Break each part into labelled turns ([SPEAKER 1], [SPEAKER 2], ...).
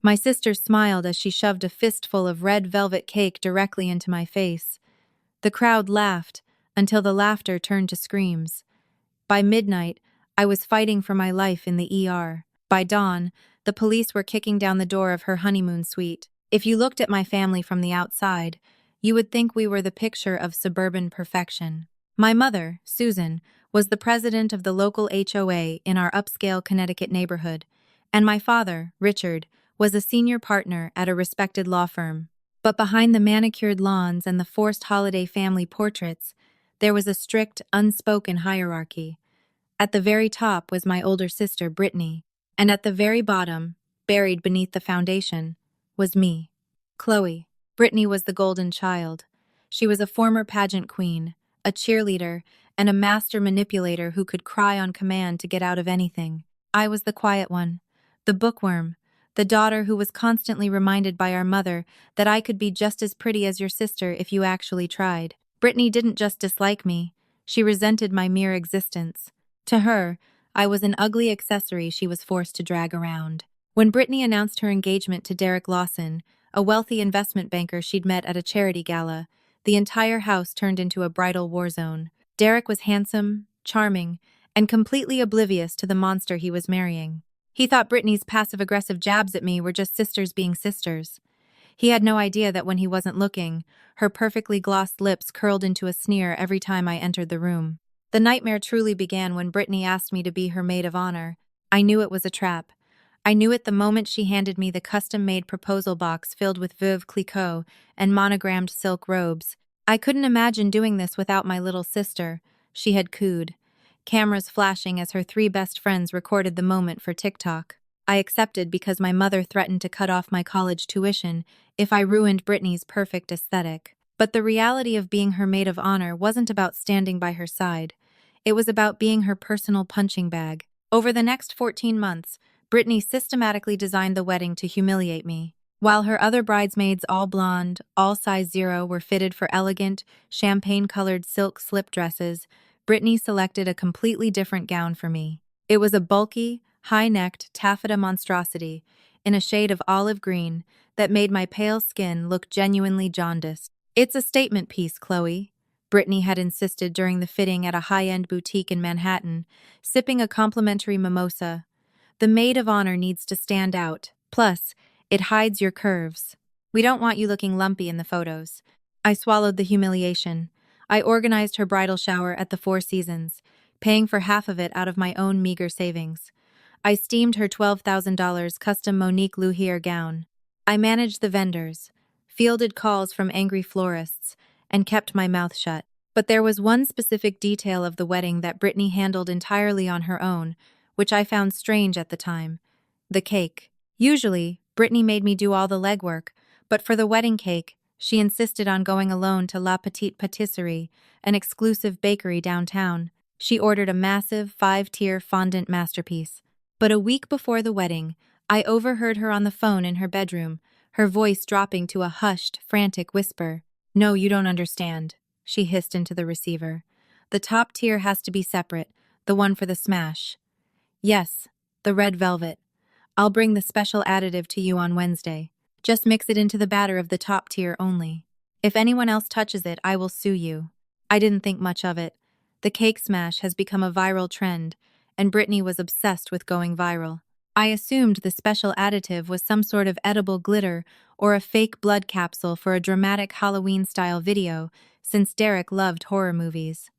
[SPEAKER 1] My sister smiled as she shoved a fistful of red velvet cake directly into my face. The crowd laughed, until the laughter turned to screams. By midnight, I was fighting for my life in the ER. By dawn, the police were kicking down the door of her honeymoon suite. If you looked at my family from the outside, you would think we were the picture of suburban perfection. My mother, Susan, was the president of the local HOA in our upscale Connecticut neighborhood, and my father, Richard, was a senior partner at a respected law firm. But behind the manicured lawns and the forced holiday family portraits, there was a strict, unspoken hierarchy. At the very top was my older sister, Brittany, and at the very bottom, buried beneath the foundation, was me, Chloe. Brittany was the golden child. She was a former pageant queen, a cheerleader, and a master manipulator who could cry on command to get out of anything. I was the quiet one, the bookworm, the daughter who was constantly reminded by our mother that I could be just as pretty as your sister if you actually tried. Brittany didn't just dislike me, she resented my mere existence. To her, I was an ugly accessory she was forced to drag around. When Brittany announced her engagement to Derek Lawson, a wealthy investment banker she'd met at a charity gala, the entire house turned into a bridal war zone. Derek was handsome, charming, and completely oblivious to the monster he was marrying. He thought Brittany's passive-aggressive jabs at me were just sisters being sisters. He had no idea that when he wasn't looking, her perfectly glossed lips curled into a sneer every time I entered the room. The nightmare truly began when Brittany asked me to be her maid of honor. I knew it was a trap. I knew it the moment she handed me the custom-made proposal box filled with Veuve Clicquot and monogrammed silk robes. I couldn't imagine doing this without my little sister. She had cooed, cameras flashing as her three best friends recorded the moment for TikTok. I accepted because my mother threatened to cut off my college tuition if I ruined Brittany's perfect aesthetic. But the reality of being her maid of honor wasn't about standing by her side. It was about being her personal punching bag. Over the next 14 months, Brittany systematically designed the wedding to humiliate me. While her other bridesmaids, all blonde, all size 0, were fitted for elegant, champagne-colored silk slip dresses, Brittany selected a completely different gown for me. It was a bulky, high-necked taffeta monstrosity in a shade of olive green that made my pale skin look genuinely jaundiced. "It's a statement piece, Chloe," Brittany had insisted during the fitting at a high-end boutique in Manhattan, sipping a complimentary mimosa. "The maid of honor needs to stand out. Plus, it hides your curves. We don't want you looking lumpy in the photos." I swallowed the humiliation. I organized her bridal shower at the Four Seasons, paying for half of it out of my own meager savings. I steamed her $12,000 custom Monique Luhier gown. I managed the vendors, fielded calls from angry florists, and kept my mouth shut. But there was one specific detail of the wedding that Brittany handled entirely on her own, which I found strange at the time: the cake. Usually, Brittany made me do all the legwork, but for the wedding cake, she insisted on going alone to La Petite Patisserie, an exclusive bakery downtown. She ordered a massive 5-tier fondant masterpiece. But a week before the wedding, I overheard her on the phone in her bedroom, her voice dropping to a hushed, frantic whisper. "No, you don't understand," she hissed into the receiver. "The top tier has to be separate, the one for the smash." "Yes, the red velvet. I'll bring the special additive to you on Wednesday. Just mix it into the batter of the top tier only. If anyone else touches it, I will sue you." I didn't think much of it. The cake smash has become a viral trend, and Brittany was obsessed with going viral. I assumed the special additive was some sort of edible glitter or a fake blood capsule for a dramatic Halloween-style video, since Derek loved horror movies.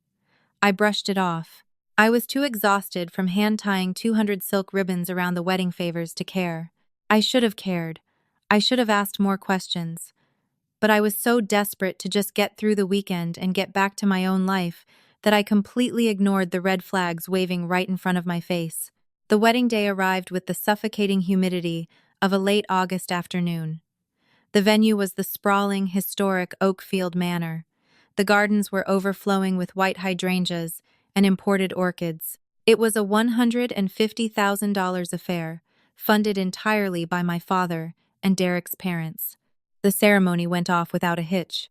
[SPEAKER 1] I brushed it off. I was too exhausted from hand-tying 200 silk ribbons around the wedding favors to care. I should have cared. I should have asked more questions. But I was so desperate to just get through the weekend and get back to my own life that I completely ignored the red flags waving right in front of my face. The wedding day arrived with the suffocating humidity of a late August afternoon. The venue was the sprawling, historic Oakfield Manor. The gardens were overflowing with white hydrangeas and imported orchids. It was a $150,000 affair, funded entirely by my father and Derek's parents. The ceremony went off without a hitch.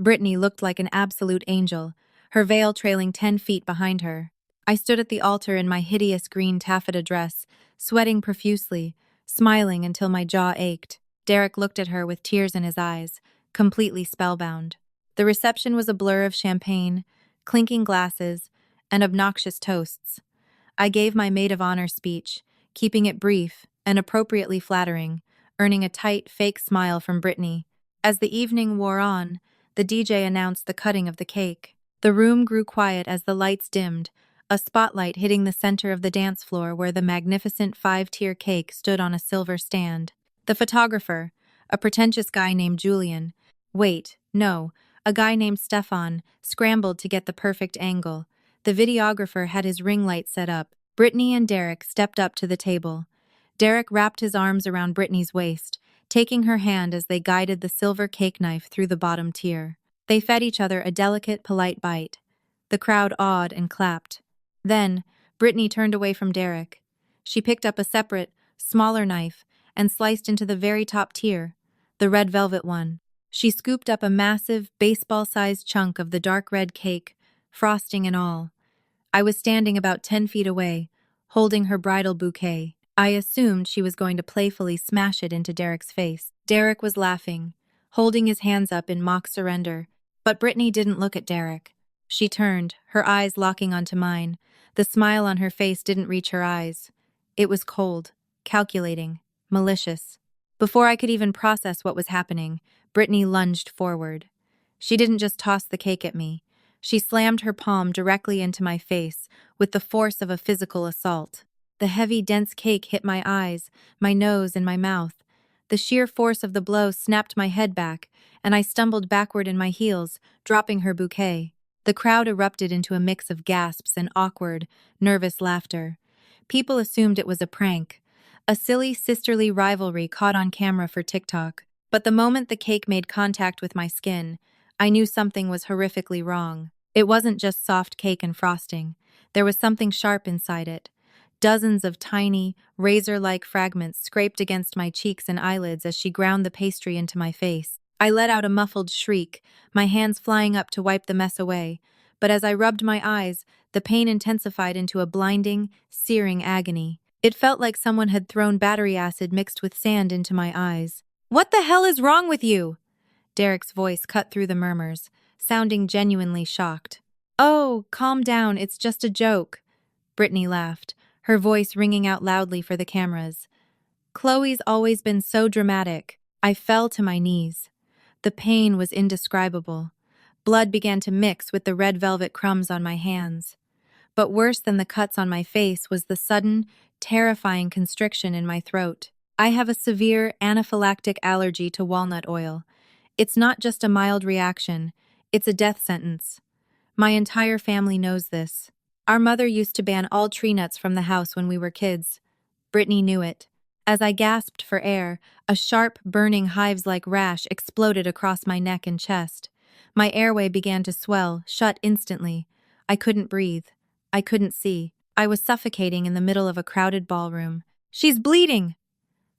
[SPEAKER 1] Brittany looked like an absolute angel, her veil trailing 10 feet behind her. I stood at the altar in my hideous green taffeta dress, sweating profusely, smiling until my jaw ached. Derek looked at her with tears in his eyes, completely spellbound. The reception was a blur of champagne, clinking glasses, and obnoxious toasts. I gave my maid of honor speech, keeping it brief and appropriately flattering, earning a tight, fake smile from Brittany. As the evening wore on, the DJ announced the cutting of the cake. The room grew quiet as the lights dimmed, a spotlight hitting the center of the dance floor where the magnificent five-tier cake stood on a silver stand. The photographer, a pretentious guy named Julian, a guy named Stefan, scrambled to get the perfect angle. The videographer had his ring light set up. Brittany and Derek stepped up to the table. Derek wrapped his arms around Brittany's waist, taking her hand as they guided the silver cake knife through the bottom tier. They fed each other a delicate, polite bite. The crowd awed and clapped. Then, Brittany turned away from Derek. She picked up a separate, smaller knife and sliced into the very top tier, the red velvet one. She scooped up a massive, baseball-sized chunk of the dark red cake, frosting and all. I was standing about 10 feet away, holding her bridal bouquet. I assumed she was going to playfully smash it into Derek's face. Derek was laughing, holding his hands up in mock surrender. But Brittany didn't look at Derek. She turned, her eyes locking onto mine. The smile on her face didn't reach her eyes. It was cold, calculating, malicious. Before I could even process what was happening, Brittany lunged forward. She didn't just toss the cake at me. She slammed her palm directly into my face with the force of a physical assault. The heavy, dense cake hit my eyes, my nose, and my mouth. The sheer force of the blow snapped my head back, and I stumbled backward in my heels, dropping her bouquet. The crowd erupted into a mix of gasps and awkward, nervous laughter. People assumed it was a prank, a silly sisterly rivalry caught on camera for TikTok. But the moment the cake made contact with my skin, I knew something was horrifically wrong. It wasn't just soft cake and frosting. There was something sharp inside it. Dozens of tiny, razor-like fragments scraped against my cheeks and eyelids as she ground the pastry into my face. I let out a muffled shriek, my hands flying up to wipe the mess away. But as I rubbed my eyes, the pain intensified into a blinding, searing agony. It felt like someone had thrown battery acid mixed with sand into my eyes. "What the hell is wrong with you?" Derek's voice cut through the murmurs, sounding genuinely shocked. "Oh, calm down, it's just a joke," Brittany laughed, her voice ringing out loudly for the cameras. "Chloe's always been so dramatic." I fell to my knees. The pain was indescribable. Blood began to mix with the red velvet crumbs on my hands. But worse than the cuts on my face was the sudden, terrifying constriction in my throat. I have a severe anaphylactic allergy to walnut oil. It's not just a mild reaction, it's a death sentence. My entire family knows this. Our mother used to ban all tree nuts from the house when we were kids. Brittany knew it. As I gasped for air, a sharp, burning hives-like rash exploded across my neck and chest. My airway began to swell, shut instantly. I couldn't breathe. I couldn't see. I was suffocating in the middle of a crowded ballroom. "She's bleeding!"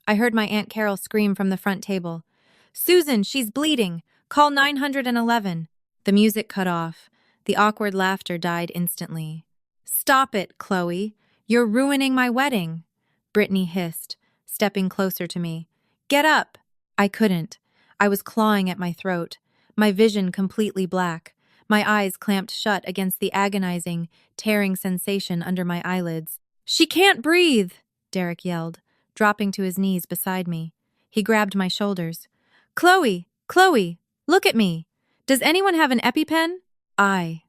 [SPEAKER 1] I heard my Aunt Carol scream from the front table. "Susan, she's bleeding! Call 911!" The music cut off. The awkward laughter died instantly. "Stop it, Chloe! You're ruining my wedding!" Brittany hissed, stepping closer to me. "Get up!" I couldn't. I was clawing at my throat, my vision completely black, my eyes clamped shut against the agonizing, tearing sensation under my eyelids. "She can't breathe!" Derek yelled, dropping to his knees beside me. He grabbed my shoulders. Chloe, look at me! Does anyone have an EpiPen?" I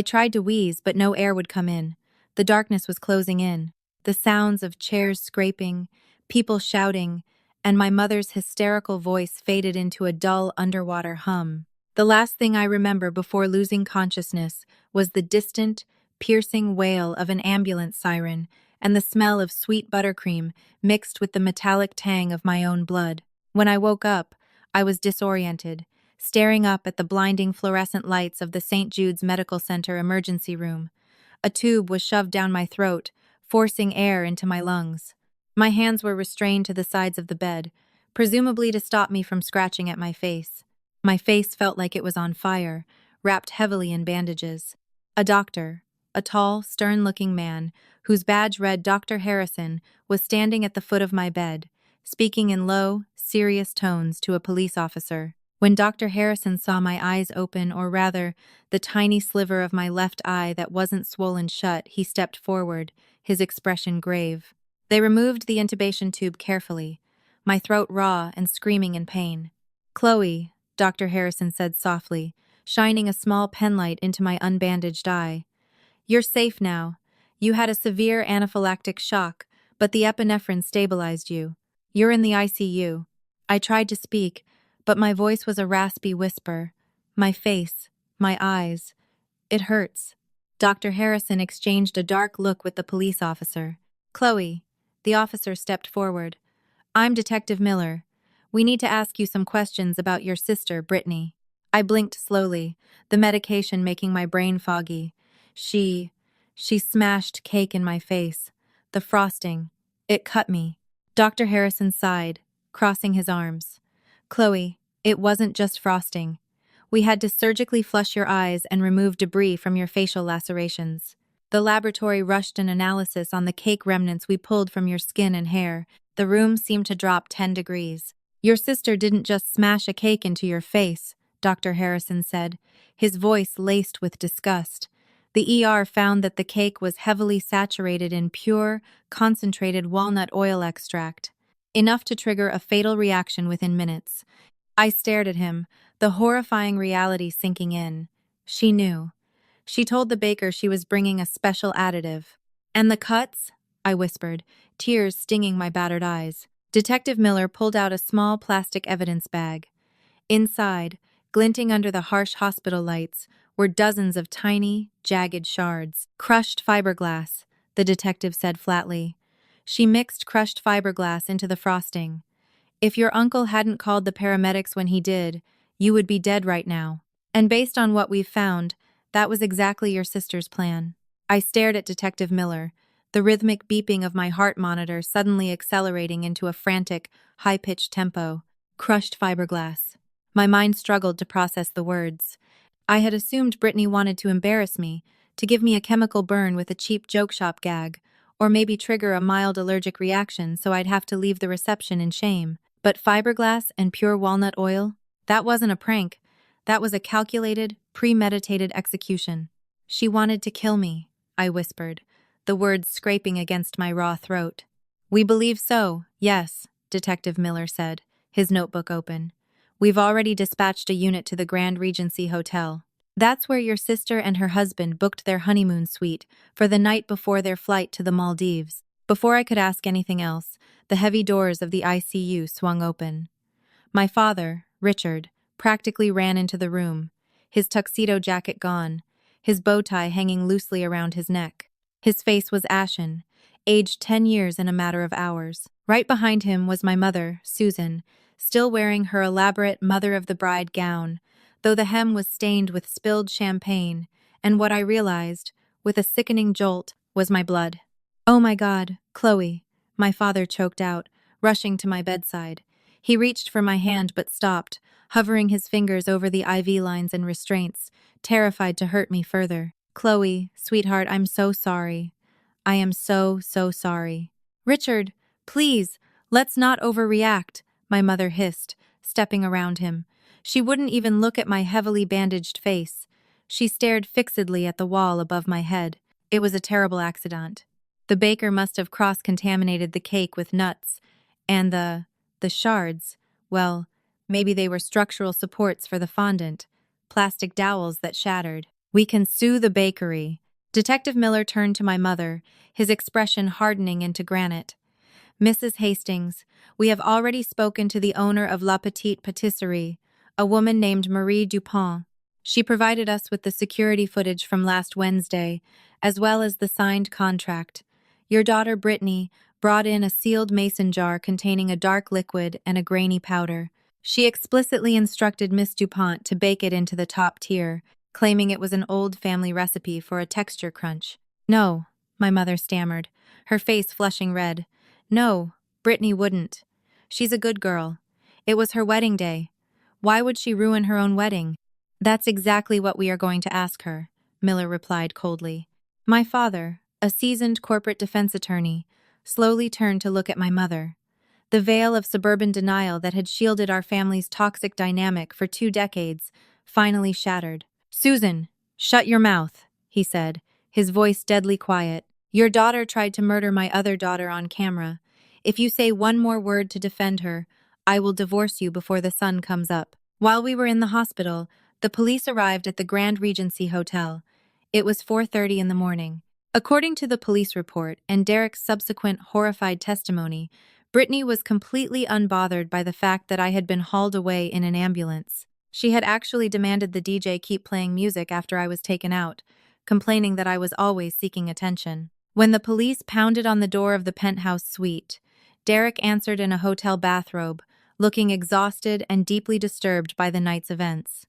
[SPEAKER 1] tried to wheeze, but no air would come in. The darkness was closing in. The sounds of chairs scraping, people shouting, and my mother's hysterical voice faded into a dull underwater hum. The last thing I remember before losing consciousness was the distant, piercing wail of an ambulance siren and the smell of sweet buttercream mixed with the metallic tang of my own blood. When I woke up, I was disoriented, staring up at the blinding fluorescent lights of the St. Jude's Medical Center emergency room. A tube was shoved down my throat, forcing air into my lungs. My hands were restrained to the sides of the bed, presumably to stop me from scratching at my face. My face felt like it was on fire, wrapped heavily in bandages. A doctor, a tall, stern-looking man whose badge read Dr. Harrison, was standing at the foot of my bed, speaking in low, serious tones to a police officer. When Dr. Harrison saw my eyes open, or rather, the tiny sliver of my left eye that wasn't swollen shut, he stepped forward, his expression grave. They removed the intubation tube carefully, my throat raw and screaming in pain. "Chloe," Dr. Harrison said softly, shining a small penlight into my unbandaged eye. "You're safe now. You had a severe anaphylactic shock, but the epinephrine stabilized you. You're in the ICU." I tried to speak, but my voice was a raspy whisper. My face, my eyes. "It hurts." Dr. Harrison exchanged a dark look with the police officer. "Chloe," the officer stepped forward. "I'm Detective Miller. We need to ask you some questions about your sister, Brittany." I blinked slowly, the medication making my brain foggy. She smashed cake in my face. The frosting. It cut me. Dr. Harrison sighed, crossing his arms. "Chloe, it wasn't just frosting. We had to surgically flush your eyes and remove debris from your facial lacerations. The laboratory rushed an analysis on the cake remnants we pulled from your skin and hair. The room seemed to drop 10 degrees. Your sister didn't just smash a cake into your face," Dr. Harrison said, his voice laced with disgust. "The ER found that the cake was heavily saturated in pure, concentrated walnut oil extract, enough to trigger a fatal reaction within minutes." I stared at him, the horrifying reality sinking in. She knew. She told the baker she was bringing a special additive. "And the cuts?" I whispered, tears stinging my battered eyes. Detective Miller pulled out a small plastic evidence bag. Inside, glinting under the harsh hospital lights, were dozens of tiny, jagged shards. "Crushed fiberglass," the detective said flatly. "She mixed crushed fiberglass into the frosting. If your uncle hadn't called the paramedics when he did, you would be dead right now. And based on what we've found, that was exactly your sister's plan." I stared at Detective Miller, the rhythmic beeping of my heart monitor suddenly accelerating into a frantic, high-pitched tempo. Crushed fiberglass. My mind struggled to process the words. I had assumed Brittany wanted to embarrass me, to give me a chemical burn with a cheap joke shop gag, or maybe trigger a mild allergic reaction so I'd have to leave the reception in shame. But fiberglass and pure walnut oil? That wasn't a prank. That was a calculated, premeditated execution. "She wanted to kill me," I whispered, the words scraping against my raw throat. "We believe so, yes," Detective Miller said, his notebook open. "We've already dispatched a unit to the Grand Regency Hotel. That's where your sister and her husband booked their honeymoon suite for the night before their flight to the Maldives." Before I could ask anything else, the heavy doors of the ICU swung open. My father, Richard, practically ran into the room, his tuxedo jacket gone, his bow tie hanging loosely around his neck. His face was ashen, aged 10 years in a matter of hours. Right behind him was my mother, Susan, still wearing her elaborate mother-of-the-bride gown, though the hem was stained with spilled champagne, and what I realized, with a sickening jolt, was my blood. "Oh my God, Chloe," my father choked out, rushing to my bedside. He reached for my hand but stopped, hovering his fingers over the IV lines and restraints, terrified to hurt me further. "Chloe, sweetheart, I'm so sorry. I am so sorry." "Richard, please, let's not overreact," my mother hissed, stepping around him. She wouldn't even look at my heavily bandaged face. She stared fixedly at the wall above my head. It was a terrible accident. The baker must have cross-contaminated the cake with nuts, and the shards, well, maybe they were structural supports for the fondant, plastic dowels that shattered. "We can sue the bakery." Detective Miller turned to my mother, his expression hardening into granite. "Mrs. Hastings, we have already spoken to the owner of La Petite Patisserie, a woman named Marie Dupont. She provided us with the security footage from last Wednesday, as well as the signed contract. Your daughter Brittany brought in a sealed mason jar containing a dark liquid and a grainy powder. She explicitly instructed Miss Dupont to bake it into the top tier, claiming it was an old family recipe for a texture crunch." "No," my mother stammered, her face flushing red. "No, Brittany wouldn't. She's a good girl. It was her wedding day. Why would she ruin her own wedding?" "That's exactly what we are going to ask her," Miller replied coldly. My father, a seasoned corporate defense attorney, slowly turned to look at my mother. The veil of suburban denial that had shielded our family's toxic dynamic for 2 decades finally shattered. "Susan, shut your mouth," he said, his voice deadly quiet. "Your daughter tried to murder my other daughter on camera. If you say one more word to defend her, I will divorce you before the sun comes up." While we were in the hospital, the police arrived at the Grand Regency Hotel. It was 4:30 in the morning. According to the police report and Derek's subsequent horrified testimony, Brittany was completely unbothered by the fact that I had been hauled away in an ambulance. She had actually demanded the DJ keep playing music after I was taken out, complaining that I was always seeking attention. When the police pounded on the door of the penthouse suite, Derek answered in a hotel bathrobe, looking exhausted and deeply disturbed by the night's events.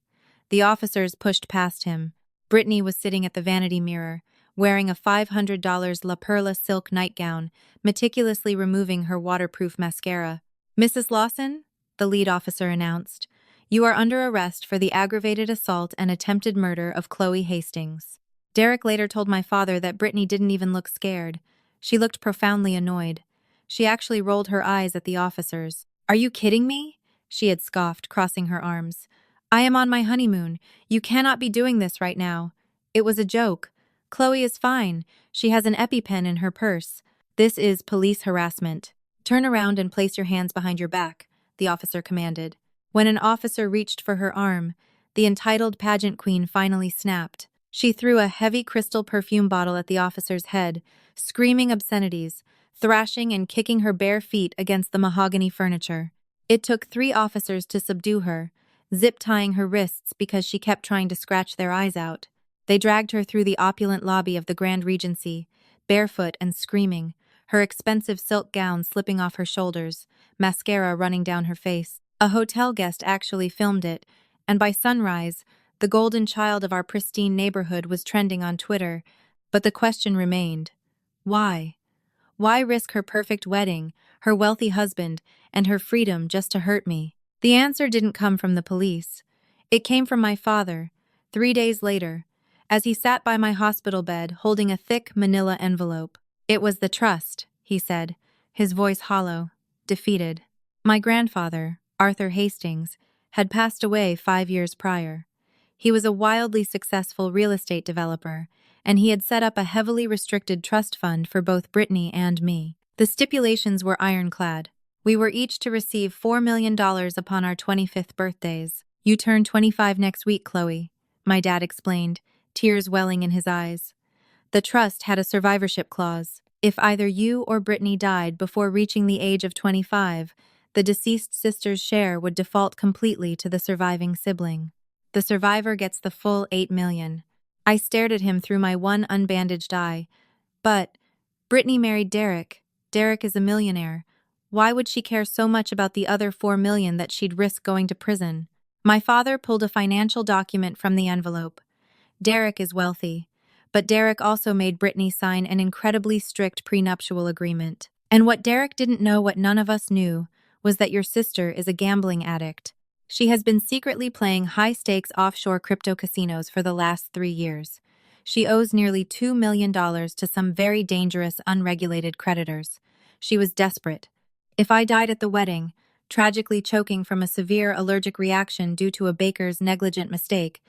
[SPEAKER 1] The officers pushed past him. Brittany was sitting at the vanity mirror, wearing a $500 La Perla silk nightgown, meticulously removing her waterproof mascara. "Mrs. Lawson," the lead officer announced, "you are under arrest for the aggravated assault and attempted murder of Chloe Hastings." Derek later told my father that Brittany didn't even look scared. She looked profoundly annoyed. She actually rolled her eyes at the officers. "Are you kidding me?" she had scoffed, crossing her arms. "I am on my honeymoon. You cannot be doing this right now." It was a joke. "Chloe is fine. She has an EpiPen in her purse. This is police harassment." "Turn around and place your hands behind your back," the officer commanded. When an officer reached for her arm, the entitled pageant queen finally snapped. She threw a heavy crystal perfume bottle at the officer's head, screaming obscenities, thrashing and kicking her bare feet against the mahogany furniture. It took 3 officers to subdue her, zip-tying her wrists because she kept trying to scratch their eyes out. They dragged her through the opulent lobby of the Grand Regency, barefoot and screaming, her expensive silk gown slipping off her shoulders, mascara running down her face. A hotel guest actually filmed it, and by sunrise, the golden child of our pristine neighborhood was trending on Twitter. But the question remained: why? Why risk her perfect wedding, her wealthy husband, and her freedom just to hurt me? The answer didn't come from the police. It came from my father, 3 days later, as he sat by my hospital bed holding a thick manila envelope. "It was the trust," he said, his voice hollow, defeated. My grandfather, Arthur Hastings, had passed away 5 years prior. He was a wildly successful real estate developer, and he had set up a heavily restricted trust fund for both Brittany and me. The stipulations were ironclad. We were each to receive $4 million upon our 25th birthdays. "You turn 25 next week, Chloe," my dad explained, tears welling in his eyes. The trust had a survivorship clause. If either you or Brittany died before reaching the age of 25, the deceased sister's share would default completely to the surviving sibling. The survivor gets the full $8 million. I stared at him through my one unbandaged eye. "But Brittany married Derek. Derek is a millionaire. Why would she care so much about the other $4 million that she'd risk going to prison?" My father pulled a financial document from the envelope. "Derek is wealthy, but Derek also made Brittany sign an incredibly strict prenuptial agreement. And what Derek didn't know, what none of us knew, was that your sister is a gambling addict. She has been secretly playing high-stakes offshore crypto casinos for the last 3 years. She owes nearly $2 million to some very dangerous, unregulated creditors. She was desperate. If I died at the wedding, tragically choking from a severe allergic reaction due to a baker's negligent mistake,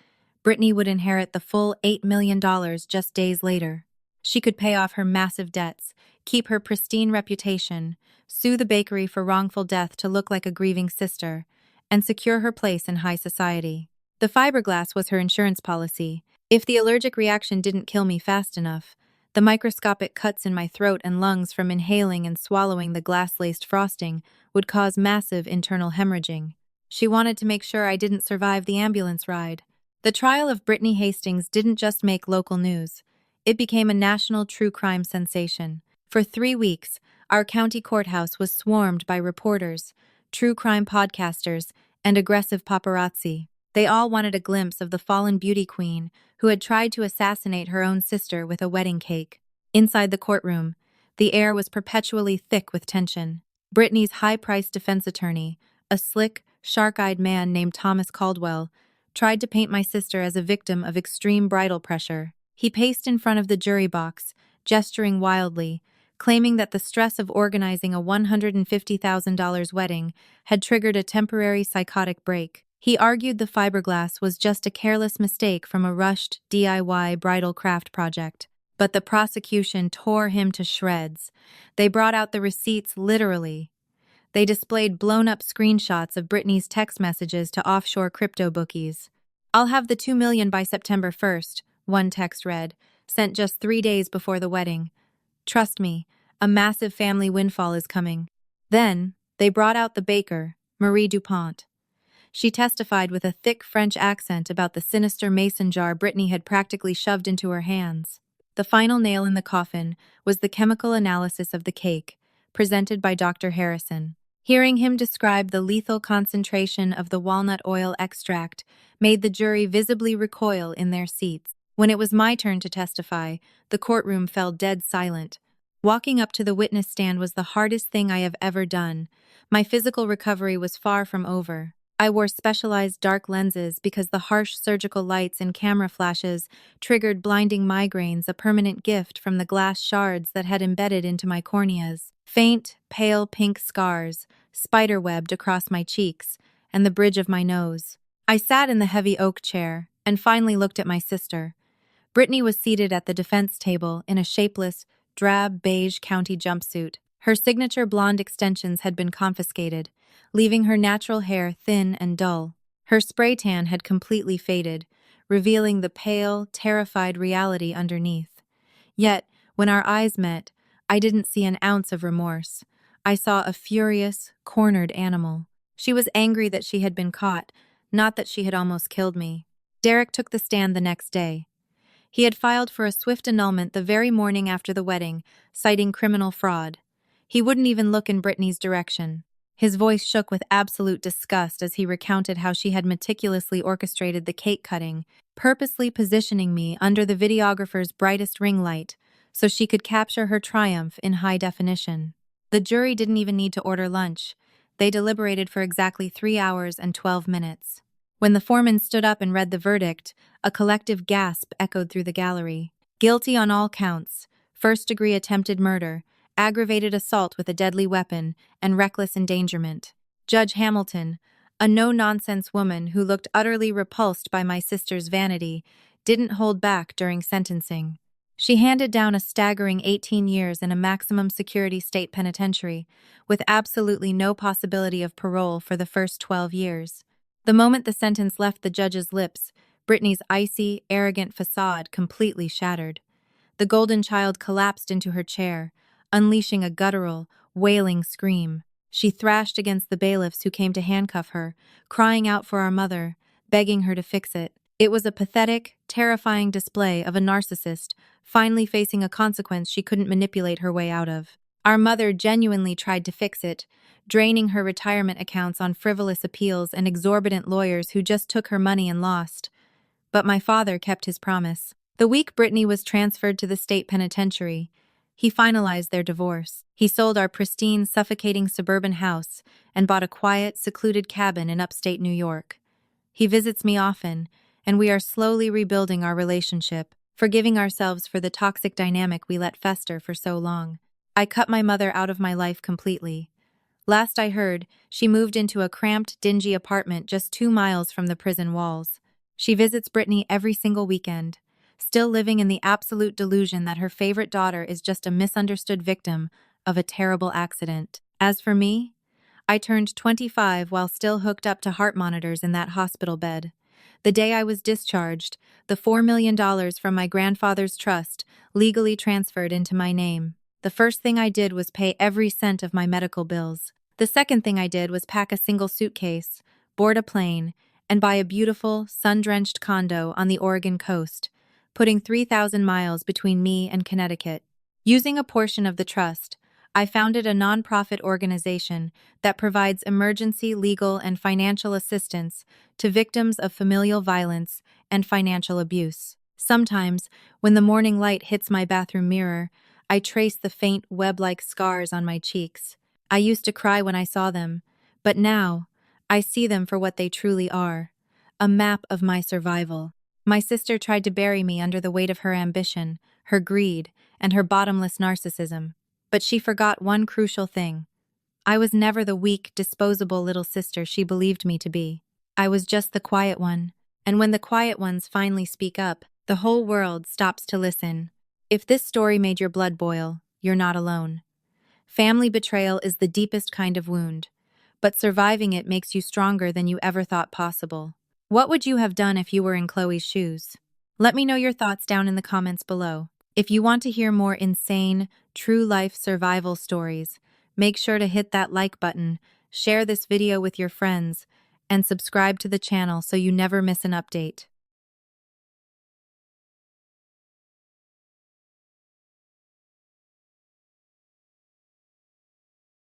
[SPEAKER 1] Brittany would inherit the full $8 million just days later. She could pay off her massive debts, keep her pristine reputation, sue the bakery for wrongful death to look like a grieving sister, and secure her place in high society. The fiberglass was her insurance policy. If the allergic reaction didn't kill me fast enough, the microscopic cuts in my throat and lungs from inhaling and swallowing the glass-laced frosting would cause massive internal hemorrhaging. She wanted to make sure I didn't survive the ambulance ride. The trial of Brittany Hastings didn't just make local news. It became a national true crime sensation. For 3 weeks, our county courthouse was swarmed by reporters, true crime podcasters, and aggressive paparazzi. They all wanted a glimpse of the fallen beauty queen who had tried to assassinate her own sister with a wedding cake. Inside the courtroom, the air was perpetually thick with tension. Brittany's high-priced defense attorney, a slick, shark-eyed man named Thomas Caldwell, tried to paint my sister as a victim of extreme bridal pressure. He paced in front of the jury box, gesturing wildly, claiming that the stress of organizing a $150,000 wedding had triggered a temporary psychotic break. He argued the fiberglass was just a careless mistake from a rushed DIY bridal craft project. But the prosecution tore him to shreds. They brought out the receipts literally. They displayed blown-up screenshots of Britney's text messages to offshore crypto bookies. "I'll have the $2 million by September 1st, one text read, sent just 3 days before the wedding. "Trust me, a massive family windfall is coming." Then, they brought out the baker, Marie Dupont. She testified with a thick French accent about the sinister mason jar Britney had practically shoved into her hands. The final nail in the coffin was the chemical analysis of the cake, presented by Dr. Harrison. Hearing him describe the lethal concentration of the walnut oil extract made the jury visibly recoil in their seats. When it was my turn to testify, the courtroom fell dead silent. Walking up to the witness stand was the hardest thing I have ever done. My physical recovery was far from over. I wore specialized dark lenses because the harsh surgical lights and camera flashes triggered blinding migraines, a permanent gift from the glass shards that had embedded into my corneas. Faint, pale pink scars, spiderwebbed across my cheeks and the bridge of my nose. I sat in the heavy oak chair and finally looked at my sister. Britney was seated at the defense table in a shapeless, drab beige county jumpsuit. Her signature blonde extensions had been confiscated, leaving her natural hair thin and dull. Her spray tan had completely faded, revealing the pale, terrified reality underneath. Yet, when our eyes met, I didn't see an ounce of remorse. I saw a furious, cornered animal. She was angry that she had been caught, not that she had almost killed me. Derek took the stand the next day. He had filed for a swift annulment the very morning after the wedding, citing criminal fraud. He wouldn't even look in Britney's direction. His voice shook with absolute disgust as he recounted how she had meticulously orchestrated the cake cutting, purposely positioning me under the videographer's brightest ring light so she could capture her triumph in high definition. The jury didn't even need to order lunch. They deliberated for exactly 3 hours and 12 minutes. When the foreman stood up and read the verdict, a collective gasp echoed through the gallery. Guilty on all counts: first-degree attempted murder, aggravated assault with a deadly weapon, and reckless endangerment. Judge Hamilton, a no-nonsense woman who looked utterly repulsed by my sister's vanity, didn't hold back during sentencing. She handed down a staggering 18 years in a maximum security state penitentiary, with absolutely no possibility of parole for the first 12 years. The moment the sentence left the judge's lips, Britney's icy, arrogant facade completely shattered. The golden child collapsed into her chair, unleashing a guttural, wailing scream. She thrashed against the bailiffs who came to handcuff her, crying out for our mother, begging her to fix it. It was a pathetic, terrifying display of a narcissist finally facing a consequence she couldn't manipulate her way out of. Our mother genuinely tried to fix it, draining her retirement accounts on frivolous appeals and exorbitant lawyers who just took her money and lost. But my father kept his promise. The week Britney was transferred to the state penitentiary, he finalized their divorce. He sold our pristine, suffocating suburban house and bought a quiet, secluded cabin in upstate New York. He visits me often, and we are slowly rebuilding our relationship, forgiving ourselves for the toxic dynamic we let fester for so long. I cut my mother out of my life completely. Last I heard, she moved into a cramped, dingy apartment just 2 miles from the prison walls. She visits Britney every single weekend, still living in the absolute delusion that her favorite daughter is just a misunderstood victim of a terrible accident. As for me, I turned 25 while still hooked up to heart monitors in that hospital bed. The day I was discharged, the $4 million from my grandfather's trust legally transferred into my name. The first thing I did was pay every cent of my medical bills. The second thing I did was pack a single suitcase, board a plane, and buy a beautiful, sun-drenched condo on the Oregon coast, putting 3,000 miles between me and Connecticut. Using a portion of the trust, I founded a nonprofit organization that provides emergency legal and financial assistance to victims of familial violence and financial abuse. Sometimes, when the morning light hits my bathroom mirror, I trace the faint web-like scars on my cheeks. I used to cry when I saw them, but now, I see them for what they truly are: a map of my survival. My sister tried to bury me under the weight of her ambition, her greed, and her bottomless narcissism. But she forgot one crucial thing. I was never the weak, disposable little sister she believed me to be. I was just the quiet one. And when the quiet ones finally speak up, the whole world stops to listen. If this story made your blood boil, you're not alone. Family betrayal is the deepest kind of wound, but surviving it makes you stronger than you ever thought possible. What would you have done if you were in Chloe's shoes? Let me know your thoughts down in the comments below. If you want to hear more insane, true-life survival stories, make sure to hit that like button, share this video with your friends, and subscribe to the channel so you never miss an update.